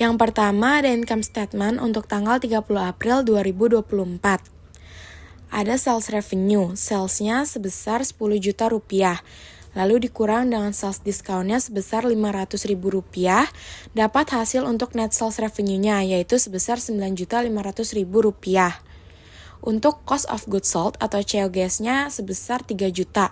Yang pertama ada income statement untuk tanggal 30 April 2024. Ada sales revenue, salesnya sebesar 10 juta rupiah. Lalu dikurang dengan sales discountnya sebesar 500 ribu rupiah, dapat hasil untuk net sales revenue-nya yaitu sebesar 9.500.000 rupiah. Untuk cost of goods sold atau COGS-nya sebesar 3 juta.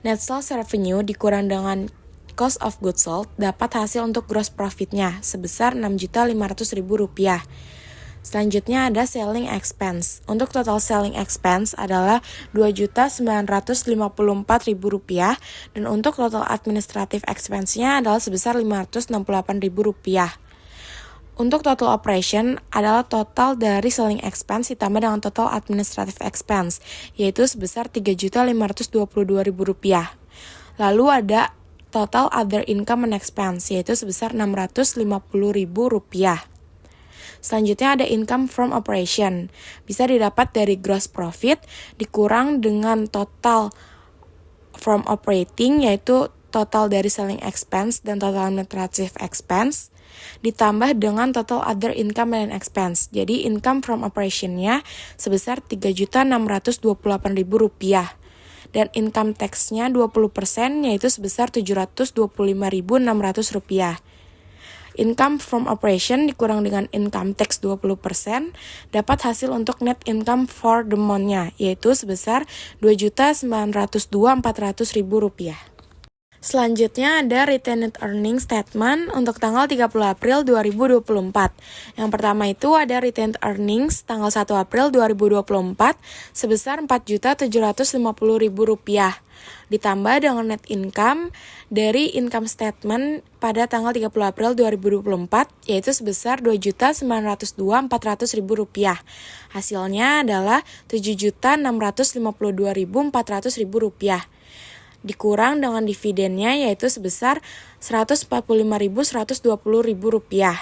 Net sales revenue dikurang dengan cost of goods sold dapat hasil untuk gross profit-nya sebesar 6.500.000 rupiah. Selanjutnya ada selling expense. Untuk total selling expense adalah 2.954.000 rupiah dan untuk total administrative expense-nya adalah sebesar 568.000 rupiah. Untuk total operation adalah total dari selling expense ditambah dengan total administrative expense, yaitu sebesar 3.522.000 rupiah. Lalu ada total other income and expense, yaitu sebesar 650.000 rupiah. Selanjutnya ada income from operation. Bisa didapat dari gross profit dikurang dengan total from operating, yaitu total dari selling expense dan total administrative expense, ditambah dengan total other income and expense. Jadi income from operation-nya sebesar 3.628.000 rupiah. Dan income tax-nya 20% yaitu sebesar 725.600 rupiah. Income from operation dikurang dengan income tax 20%, dapat hasil untuk net income for the month-nya, yaitu sebesar 2.902.400.000 rupiah. Selanjutnya ada retained earnings statement untuk tanggal 30 April 2024. Yang pertama itu ada retained earnings tanggal 1 April 2024 sebesar 4.750.000 rupiah. Ditambah dengan net income dari income statement pada tanggal 30 April 2024 yaitu sebesar 2.902.400.000 rupiah. Hasilnya adalah 7.652.400.000 rupiah. Dikurang dengan dividennya yaitu sebesar 145.120.000 rupiah.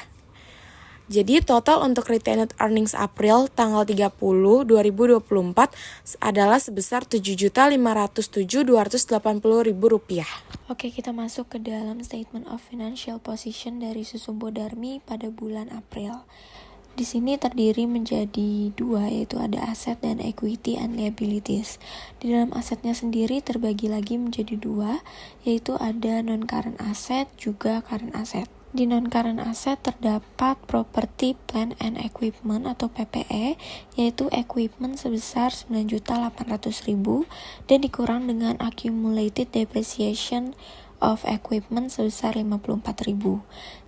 Jadi total untuk retained earnings April tanggal 30 2024 adalah sebesar 7.507.280.000 rupiah. Oke, kita masuk ke dalam statement of financial position dari Susumbo Darmi pada bulan April. Di sini terdiri menjadi dua, yaitu ada aset dan equity and liabilities. Di dalam asetnya sendiri terbagi lagi menjadi dua, yaitu ada non-current asset juga current asset. Di non-current asset terdapat property, plant and equipment atau PPE, yaitu equipment sebesar 9.800.000 dan dikurang dengan accumulated depreciation of equipment sebesar 54.000.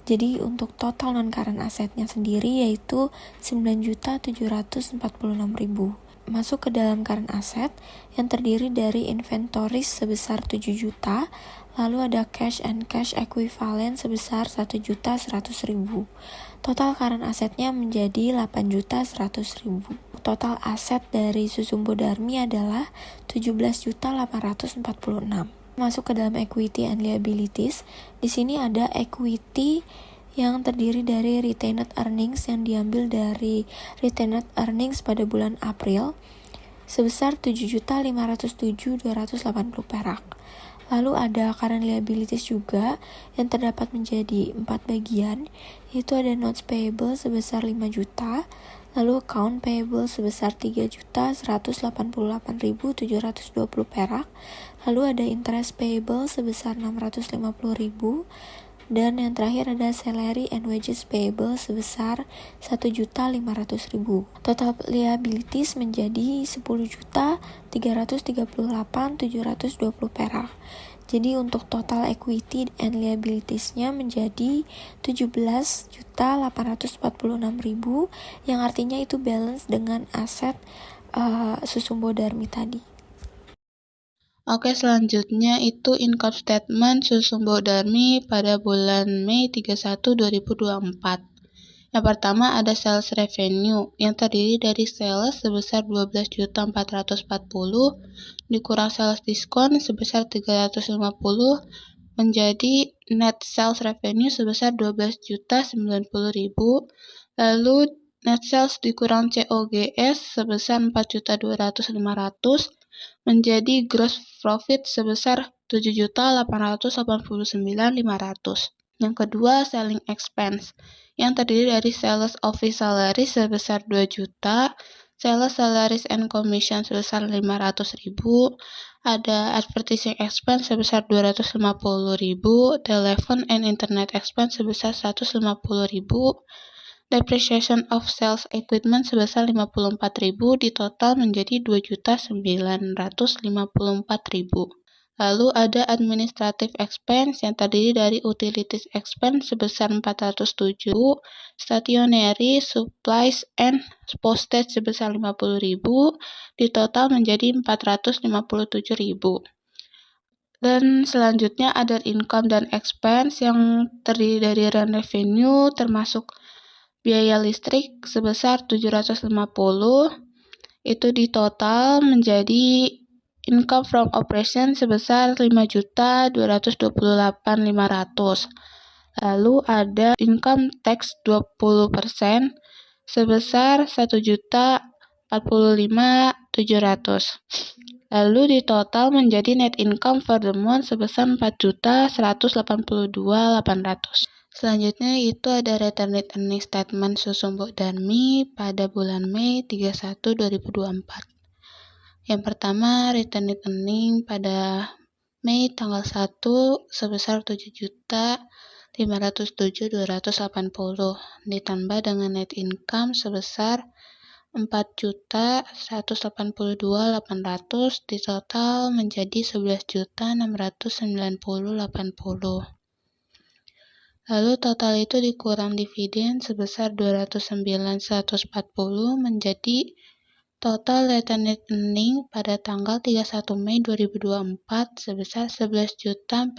Jadi untuk total non-current asetnya sendiri yaitu 9.746.000. Masuk ke dalam current asset yang terdiri dari inventories sebesar 7 juta, lalu ada cash and cash equivalent sebesar 1.100.000. Total current asetnya menjadi 8.100.000. Total aset dari Susumbo Darmi adalah 17.846. Masuk ke dalam equity and liabilities. Di sini ada equity yang terdiri dari retained earnings yang diambil dari retained earnings pada bulan April sebesar 7.507.280 perak. Lalu ada current liabilities juga yang terdapat menjadi 4 bagian, yaitu ada notes payable sebesar 5 juta, lalu account payable sebesar 3.188.720 perak, lalu ada interest payable sebesar 650.000, dan yang terakhir ada salary and wages payable sebesar 1.500.000. Total liabilities menjadi 10.338.720 perak. Jadi untuk total equity and liabilities-nya menjadi 17.846.000 yang artinya itu balance dengan aset Susumbo Darmi tadi. Oke, selanjutnya itu income statement Susumbo Darmi pada bulan Mei 31 2024. Yang pertama ada sales revenue yang terdiri dari sales sebesar 12.440 dikurang sales diskon sebesar 350 menjadi net sales revenue sebesar 12.090.000. Lalu net sales dikurang COGS sebesar 4.200.500 menjadi gross profit sebesar 7.889.500. Yang kedua, selling expense, yang terdiri dari sales office salary sebesar 2 juta, sales salaries and commission sebesar 500.000, ada advertising expense sebesar 250.000, telepon and internet expense sebesar 150.000, depreciation of sales equipment sebesar 54.000, di total menjadi 2.954.000. Lalu ada administrative expense yang terdiri dari utilities expense sebesar 407.000, stationery, supplies, and postage sebesar 50.000, di total menjadi 457.000. Dan selanjutnya other income dan expense yang terdiri dari rent revenue termasuk biaya listrik sebesar 750, itu di total menjadi income from operation sebesar 5.228.500. Lalu ada income tax 20% sebesar 1.045.700. Lalu di total menjadi net income for the month sebesar 4.182.800. Selanjutnya itu ada returned earning statement Susumbok Darmi pada bulan Mei 31, 2024. Yang pertama, returned earning pada Mei tanggal 1 sebesar 7.507.280 ditambah dengan net income sebesar 4.182.800, di total menjadi 11.690.80. Lalu total itu dikurang dividen sebesar 209.140 menjadi total returned earning pada tanggal 31 Mei 2024 sebesar 11.480.90.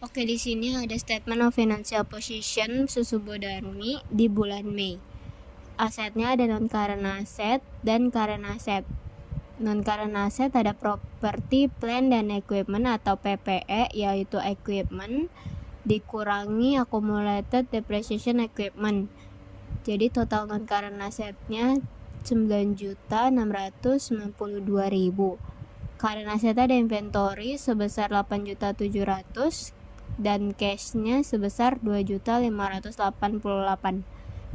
Oke, di sini ada statement of financial position Susumbok Darmi di bulan Mei. Asetnya ada non-current asset dan current asset. Non-current asset ada property, plant, dan equipment atau PPE, yaitu equipment, dikurangi accumulated depreciation equipment. Jadi total non-current assetnya 9.692.000. Current asset ada inventory sebesar 8.700.000 dan cashnya sebesar 2.588.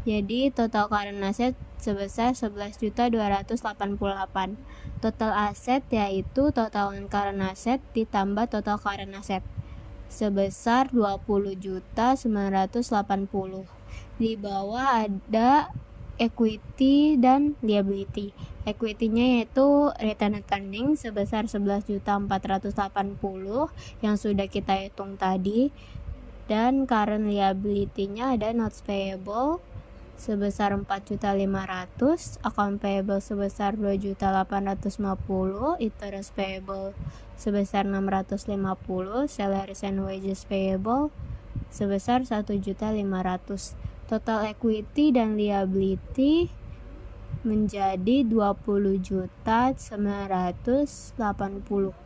Jadi total current asset sebesar 11.288. Total aset yaitu total non-current asset ditambah total current asset sebesar 20.980. Di bawah ada equity dan liability. Equity-nya yaitu retained earnings sebesar 11.480 yang sudah kita hitung tadi, dan current liability-nya ada notes payable sebesar 4.500, account payable sebesar 2.850, interest payable sebesar 650, salaries and wages payable sebesar 1.500. Total equity dan liability menjadi 20.980.